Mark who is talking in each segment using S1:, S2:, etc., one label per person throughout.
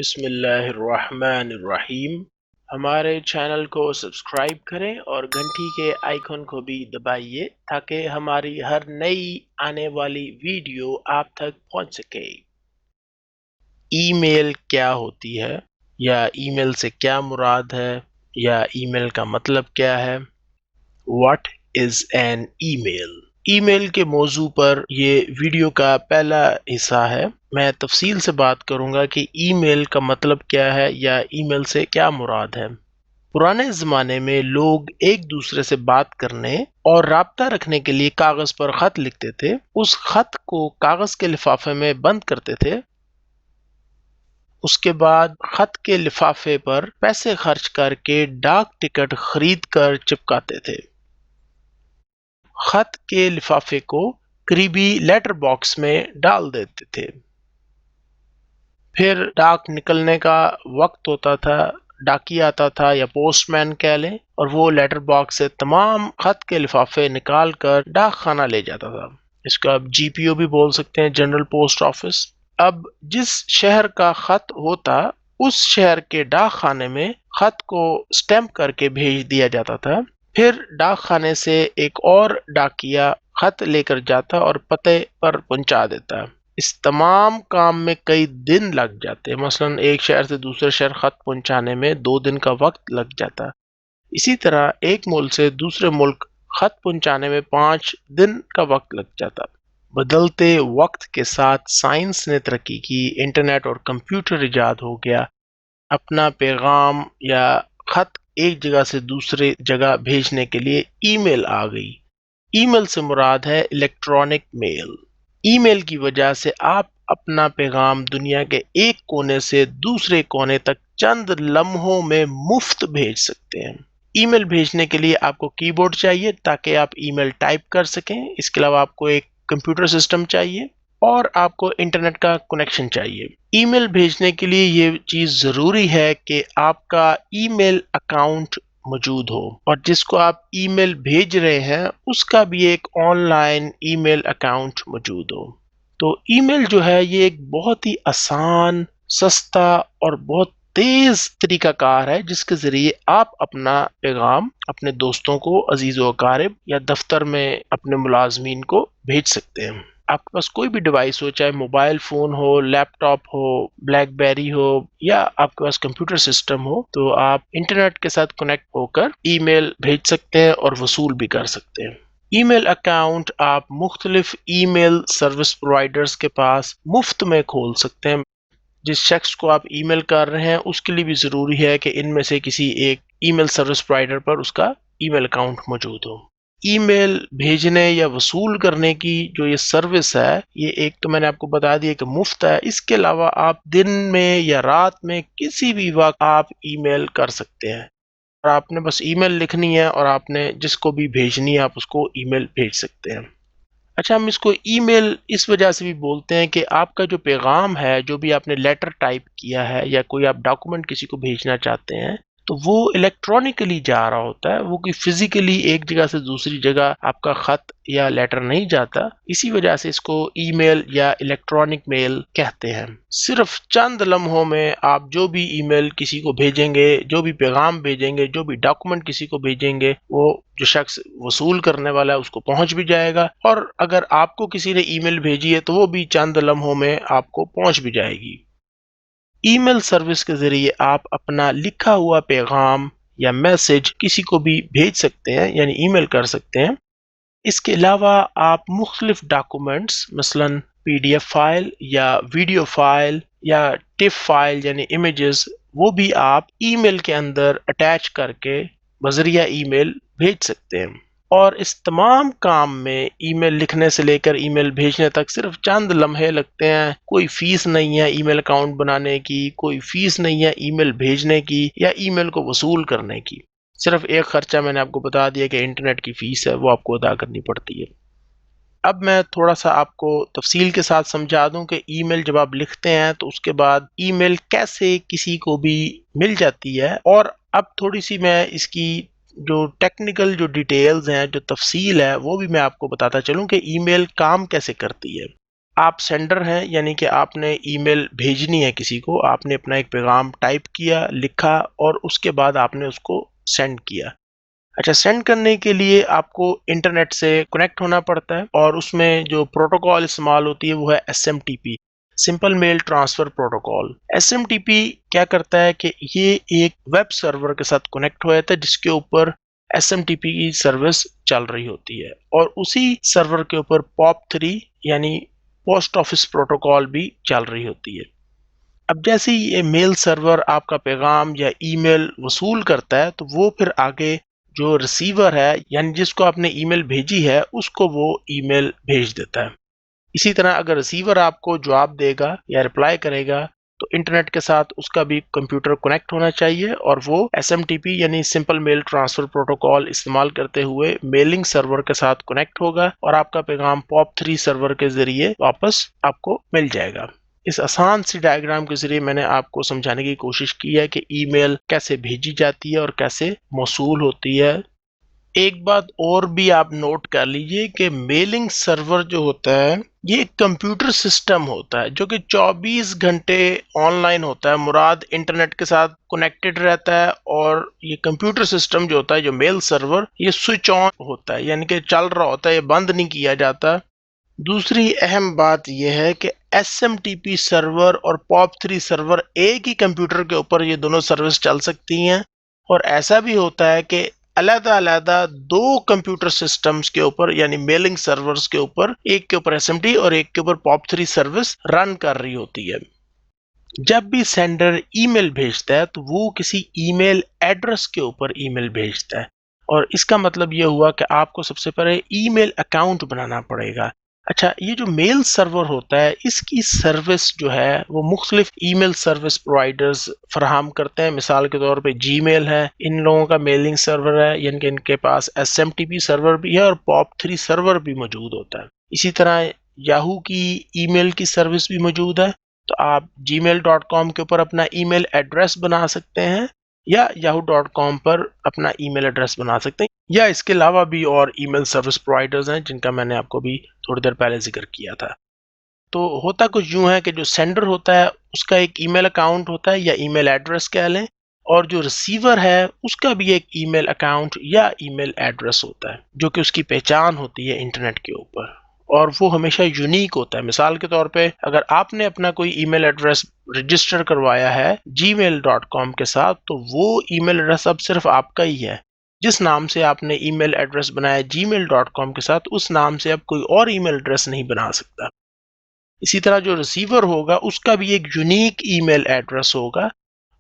S1: بسم اللہ الرحمن الرحیم۔ ہمارے چینل کو سبسکرائب کریں اور گھنٹی کے آئیکن کو بھی دبائیے تاکہ ہماری ہر نئی آنے والی ویڈیو آپ تک پہنچ سکے۔ ای میل کیا ہوتی ہے، یا ای میل سے کیا مراد ہے، یا ای میل کا مطلب کیا ہے؟ واٹ از این ای میل؟ ای میل کے موضوع پر یہ ویڈیو کا پہلا حصہ ہے۔ میں تفصیل سے بات کروں گا کہ ای میل کا مطلب کیا ہے یا ای میل سے کیا مراد ہے۔ پرانے زمانے میں لوگ ایک دوسرے سے بات کرنے اور رابطہ رکھنے کے لیے کاغذ پر خط لکھتے تھے۔ اس خط کو کاغذ کے لفافے میں بند کرتے تھے۔ اس کے بعد خط کے لفافے پر پیسے خرچ کر کے ڈاک ٹکٹ خرید کر چپکاتے تھے۔ خط کے لفافے کو قریبی لیٹر باکس میں ڈال دیتے تھے۔ پھر ڈاک نکلنے کا وقت ہوتا تھا، ڈاکی آتا تھا یا پوسٹ مین کہہ لیں، اور وہ لیٹر باکس سے تمام خط کے لفافے نکال کر ڈاک خانہ لے جاتا تھا۔ اس کو آپ جی پی او بھی بول سکتے ہیں، جنرل پوسٹ آفس۔ اب جس شہر کا خط ہوتا، اس شہر کے ڈاک خانے میں خط کو سٹیمپ کر کے بھیج دیا جاتا تھا۔ پھر ڈاک خانے سے ایک اور ڈاکیا خط لے کر جاتا اور پتے پر پہنچا دیتا۔ اس تمام کام میں کئی دن لگ جاتے، مثلا ایک شہر سے دوسرے شہر خط پہنچانے میں 2 دن کا وقت لگ جاتا۔ اسی طرح ایک ملک سے دوسرے ملک خط پہنچانے میں 5 دن کا وقت لگ جاتا۔ بدلتے وقت کے ساتھ سائنس نے ترقی کی، انٹرنیٹ اور کمپیوٹر ایجاد ہو گیا۔ اپنا پیغام یا خط ایک جگہ سے دوسرے جگہ بھیجنے کے لیے ای میل آ گئی۔ ای میل سے مراد ہے الیکٹرانک میل۔ ای میل کی وجہ سے آپ اپنا پیغام دنیا کے ایک کونے سے دوسرے کونے تک چند لمحوں میں مفت بھیج سکتے ہیں۔ ای میل بھیجنے کے لیے آپ کو کی بورڈ چاہیے تاکہ آپ ای میل ٹائپ کر سکیں۔ اس کے علاوہ آپ کو ایک کمپیوٹر سسٹم چاہیے اور آپ کو انٹرنیٹ کا کنیکشن چاہیے۔ ای میل بھیجنے کے لیے یہ چیز ضروری ہے کہ آپ کا ای میل اکاؤنٹ موجود ہو، اور جس کو آپ ای میل بھیج رہے ہیں اس کا بھی ایک on line E mile account موجود ہو۔ تو ای میل جو ہے یہ ایک بہت ہی آسان، سستا اور بہت تیز طریقہ کار ہے جس کے ذریعے آپ اپنا پیغام اپنے دوستوں کو، عزیز و اقارب یا دفتر میں اپنے ملازمین کو بھیج سکتے ہیں۔ آپ کے پاس کوئی بھی ڈیوائس ہو، چاہے موبائل فون ہو، لیپ ٹاپ ہو، بلیک بیری ہو، یا آپ کے پاس کمپیوٹر سسٹم ہو، تو آپ انٹرنیٹ کے ساتھ کنیکٹ ہو کر ای میل بھیج سکتے ہیں اور وصول بھی کر سکتے ہیں۔ ای میل اکاؤنٹ آپ مختلف ای میل سروس پرووائڈرز کے پاس مفت میں کھول سکتے ہیں۔ جس شخص کو آپ ای میل کر رہے ہیں اس کے لیے بھی ضروری ہے کہ ان میں سے کسی ایک ای میل سروس پرووائڈر پر اس کا ای میل اکاؤنٹ موجود ہو۔ ای میل بھیجنے یا وصول کرنے کی جو یہ سروس ہے، یہ ایک تو میں نے آپ کو بتا دیا کہ مفت ہے۔ اس کے علاوہ آپ دن میں یا رات میں کسی بھی وقت آپ ای میل کر سکتے ہیں، اور آپ نے بس ای میل لکھنی ہے اور آپ نے جس کو بھی بھیجنی ہے آپ اس کو ای میل بھیج سکتے ہیں۔ اچھا، ہم اس کو ای میل اس وجہ سے بھی بولتے ہیں کہ آپ کا جو پیغام ہے، جو بھی آپ نے لیٹر ٹائپ کیا ہے یا کوئی آپ ڈاکومنٹ کسی کو بھیجنا چاہتے ہیں، تو وہ الیکٹرانکلی جا رہا ہوتا ہے، وہ کوئی فزیکلی ایک جگہ سے دوسری جگہ آپ کا خط یا لیٹر نہیں جاتا۔ اسی وجہ سے اس کو ای میل یا الیکٹرانک میل کہتے ہیں۔ صرف چند لمحوں میں آپ جو بھی ای میل کسی کو بھیجیں گے، جو بھی پیغام بھیجیں گے، جو بھی ڈاکومنٹ کسی کو بھیجیں گے، وہ جو شخص وصول کرنے والا ہے اس کو پہنچ بھی جائے گا، اور اگر آپ کو کسی نے ای میل بھیجی ہے تو وہ بھی چند لمحوں میں آپ کو پہنچ بھی جائے گی۔ ای میل سروس کے ذریعے آپ اپنا لکھا ہوا پیغام یا میسج کسی کو بھی بھیج سکتے ہیں، یعنی ای میل کر سکتے ہیں۔ اس کے علاوہ آپ مختلف ڈاکومنٹس، مثلا پی ڈی ایف فائل یا ویڈیو فائل یا ٹف فائل یعنی امیجز، وہ بھی آپ ای میل کے اندر اٹیچ کر کے بذریعہ ای میل بھیج سکتے ہیں۔ اور اس تمام کام میں ای میل لکھنے سے لے کر ای میل بھیجنے تک صرف چند لمحے لگتے ہیں۔ کوئی فیس نہیں ہے ای میل اکاؤنٹ بنانے کی، کوئی فیس نہیں ہے ای میل بھیجنے کی یا ای میل کو وصول کرنے کی۔ صرف ایک خرچہ میں نے آپ کو بتا دیا کہ انٹرنیٹ کی فیس ہے، وہ آپ کو ادا کرنی پڑتی ہے۔ اب میں تھوڑا سا آپ کو تفصیل کے ساتھ سمجھا دوں کہ ای میل جب آپ لکھتے ہیں تو اس کے بعد ای میل کیسے کسی کو بھی مل جاتی ہے، اور اب تھوڑی سی میں اس کی جو ٹیکنیکل جو ڈیٹیلز ہیں، جو تفصیل ہے، وہ بھی میں آپ کو بتاتا چلوں کہ ای میل کام کیسے کرتی ہے۔ آپ سینڈر ہیں، یعنی کہ آپ نے ای میل بھیجنی ہے کسی کو، آپ نے اپنا ایک پیغام ٹائپ کیا، لکھا اور اس کے بعد آپ نے اس کو سینڈ کیا۔ اچھا، سینڈ کرنے کے لیے آپ کو انٹرنیٹ سے کنیکٹ ہونا پڑتا ہے، اور اس میں جو پروٹوکال استعمال ہوتی ہے وہ ہے SMTP، سمپل میل ٹرانسفر پروٹوکال۔ SMTP کیا کرتا ہے کہ یہ ایک ویب سرور کے ساتھ کنیکٹ ہو جاتا ہے جس کے اوپر SMTP کی سروس چل رہی ہوتی ہے، اور اسی سرور کے اوپر POP3 یعنی پوسٹ آفس پروٹوکال بھی چل رہی ہوتی ہے۔ اب جیسے ہی یہ میل سرور آپ کا پیغام یا ای میل وصول کرتا ہے تو وہ پھر آگے جو ریسیور ہے، یعنی جس کو آپ نے ای میل بھیجی ہے، اس کو وہ ای میل بھیج دیتا ہے۔ اسی طرح اگر ریسیور آپ کو جواب دے گا یا رپلائی کرے گا تو انٹرنیٹ کے ساتھ اس کا بھی کمپیوٹر کنیکٹ ہونا چاہیے، اور وہ SMTP یعنی سمپل میل ٹرانسفر پروٹوکال استعمال کرتے ہوئے میلنگ سرور کے ساتھ کنیکٹ ہوگا، اور آپ کا پیغام POP3 سرور کے ذریعے واپس آپ کو مل جائے گا۔ اس آسان سی ڈائیگرام کے ذریعے میں نے آپ کو سمجھانے کی کوشش کی ہے کہ ای میل کیسے بھیجی جاتی ہے اور کیسے موصول ہوتی ہے۔ ایک بات اور بھی آپ نوٹ کر لیجئے کہ میلنگ سرور جو ہوتا ہے یہ ایک کمپیوٹر سسٹم ہوتا ہے جو کہ 24 گھنٹے آن لائن ہوتا ہے، مراد انٹرنیٹ کے ساتھ کنیکٹڈ رہتا ہے، اور یہ کمپیوٹر سسٹم جو ہوتا ہے، جو میل سرور، یہ سوئچ آن ہوتا ہے، یعنی کہ چل رہا ہوتا ہے، یہ بند نہیں کیا جاتا۔ دوسری اہم بات یہ ہے کہ SMTP سرور اور POP3 سرور ایک ہی کمپیوٹر کے اوپر یہ دونوں سروس چل سکتی ہیں، اور ایسا بھی ہوتا ہے کہ علیحدہ علیحدہ دو کمپیوٹر سسٹمز کے اوپر، یعنی میلنگ سرورز کے اوپر، ایک کے اوپر SMT اور ایک کے اوپر POP3 سروس رن کر رہی ہوتی ہے۔ جب بھی سینڈر ای میل بھیجتا ہے تو وہ کسی ای میل ایڈریس کے اوپر ای میل بھیجتا ہے، اور اس کا مطلب یہ ہوا کہ آپ کو سب سے پہلے ای میل اکاؤنٹ بنانا پڑے گا۔ اچھا، یہ جو میل سرور ہوتا ہے اس کی سروس جو ہے وہ مختلف ای میل سروس پرووائڈرز فراہم کرتے ہیں۔ مثال کے طور پہ جی میل ہے، ان لوگوں کا میلنگ سرور ہے، یعنی کہ ان کے پاس SMTP سرور بھی ہے اور POP3 سرور بھی موجود ہوتا ہے۔ اسی طرح یاہو کی ای میل کی سروس بھی موجود ہے، تو آپ gmail.com کے اوپر اپنا ای میل ایڈریس بنا سکتے ہیں، یا yahoo.com پر اپنا ای میل ایڈریس بنا سکتے ہیں، یا اس کے علاوہ بھی اور ای میل سروس پرووائڈرز ہیں جن کا میں نے آپ کو بھی تھوڑی دیر پہلے ذکر کیا تھا۔ تو ہوتا کچھ یوں ہے کہ جو سینڈر ہوتا ہے اس کا ایک ای میل اکاؤنٹ ہوتا ہے یا ای میل ایڈریس کہہ لیں، اور جو ریسیور ہے اس کا بھی ایک ای میل اکاؤنٹ یا ای میل ایڈریس ہوتا ہے جو کہ اس کی پہچان ہوتی ہے انٹرنیٹ کے اوپر، اور وہ ہمیشہ یونیک ہوتا ہے۔ مثال کے طور پہ اگر آپ نے اپنا کوئی ای میل ایڈریس رجسٹر کروایا ہے gmail.com کے ساتھ، تو وہ ای میل ایڈریس اب صرف آپ کا ہی ہے۔ جس نام سے آپ نے ای میل ایڈریس بنایا gmail.com کے ساتھ، اس نام سے اب کوئی اور ای میل ایڈریس نہیں بنا سکتا۔ اسی طرح جو ریسیور ہوگا اس کا بھی ایک یونیک ای میل ایڈریس ہوگا،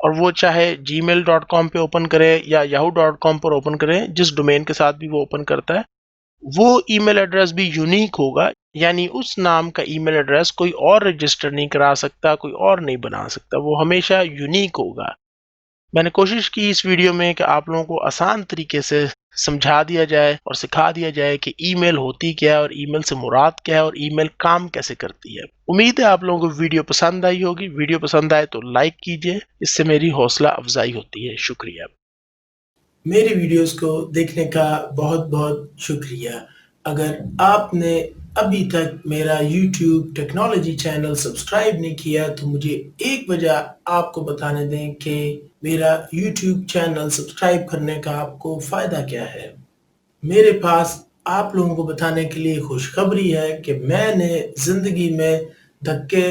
S1: اور وہ چاہے gmail.com پہ اوپن کرے یا yahoo.com پر اوپن کرے، جس ڈومین کے ساتھ بھی وہ اوپن کرتا ہے، وہ ای میل ایڈریس بھی یونیک ہوگا، یعنی اس نام کا ای میل ایڈریس کوئی اور رجسٹر نہیں کرا سکتا، کوئی اور نہیں بنا سکتا، وہ ہمیشہ یونیک ہوگا۔ میں نے کوشش کی اس ویڈیو میں کہ آپ لوگوں کو آسان طریقے سے سمجھا دیا جائے اور سکھا دیا جائے کہ ای میل ہوتی کیا ہے، اور ای میل سے مراد کیا ہے، اور ای میل کام کیسے کرتی ہے۔ امید ہے آپ لوگوں کو ویڈیو پسند آئی ہوگی۔ ویڈیو پسند آئے تو لائک کیجئے، اس سے میری حوصلہ افزائی ہوتی ہے۔ شکریہ۔
S2: میری ویڈیوز کو دیکھنے کا بہت بہت شکریہ۔ اگر آپ نے ابھی تک میرا یوٹیوب ٹیکنالوجی چینل سبسکرائب نہیں کیا تو مجھے ایک وجہ آپ کو بتانے دیں کہ میرا یوٹیوب چینل سبسکرائب کرنے کا آپ کو فائدہ کیا ہے۔ میرے پاس آپ لوگوں کو بتانے کے لیے خوشخبری ہے کہ میں نے زندگی میں دھکے،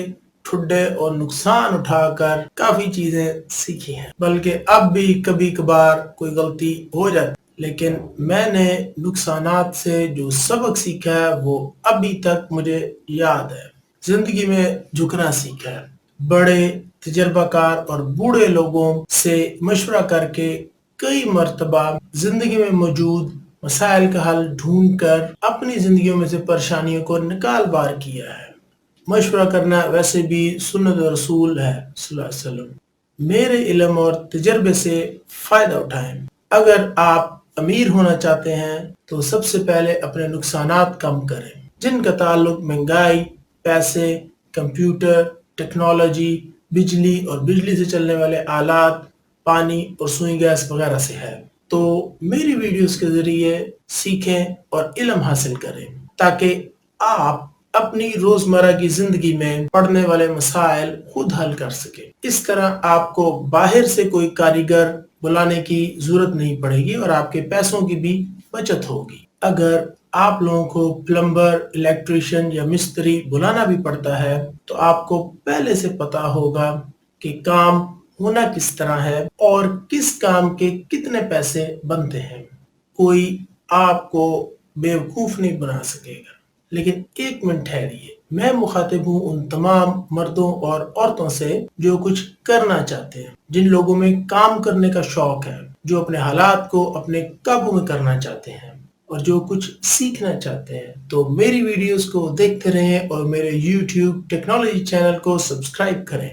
S2: ٹھڈے اور نقصان اٹھا کر کافی چیزیں سیکھی ہیں، بلکہ اب بھی کبھی کبھار کوئی غلطی ہو جاتی، لیکن میں نے نقصانات سے جو سبق سیکھا ہے وہ ابھی تک مجھے یاد ہے۔ زندگی میں جھکنا سیکھا ہے، بڑے تجربہ کار اور بوڑھے لوگوں سے مشورہ کر کے کئی مرتبہ زندگی میں موجود مسائل کا حل ڈھونڈ کر اپنی زندگیوں میں سے پریشانیوں کو نکال بار کیا ہے۔ مشورہ کرنا ویسے بھی سنت رسول ہے صلی اللہ علیہ وسلم۔ میرے علم اور تجربے سے فائدہ اٹھائیں۔ اگر آپ امیر ہونا چاہتے ہیں تو سب سے پہلے اپنے نقصانات کم کریں، جن کا تعلق مہنگائی، پیسے، کمپیوٹر، ٹیکنالوجی، بجلی اور بجلی سے چلنے والے آلات، پانی اور سوئی گیس وغیرہ سے ہے۔ تو میری ویڈیوز کے ذریعے سیکھیں اور علم حاصل کریں تاکہ آپ اپنی روزمرہ کی زندگی میں پڑنے والے مسائل خود حل کر سکے۔ اس طرح آپ کو باہر سے کوئی کاریگر بلانے کی ضرورت نہیں پڑے گی اور آپ کے پیسوں کی بھی بچت ہوگی۔ اگر آپ لوگوں کو پلمبر، الیکٹریشین یا مستری بلانا بھی پڑتا ہے تو آپ کو پہلے سے پتا ہوگا کہ کام ہونا کس طرح ہے اور کس کام کے کتنے پیسے بنتے ہیں۔ کوئی آپ کو بیوقوف نہیں بنا سکے گا۔ لیکن ایک منٹ ٹھہریے، میں مخاطب ہوں ان تمام مردوں اور عورتوں سے جو کچھ کرنا چاہتے ہیں، جن لوگوں میں کام کرنے کا شوق ہے، جو اپنے حالات کو اپنے قابو میں کرنا چاہتے ہیں اور جو کچھ سیکھنا چاہتے ہیں۔ تو میری ویڈیوز کو دیکھتے رہیں اور میرے YouTube ٹیکنالوجی چینل کو سبسکرائب کریں۔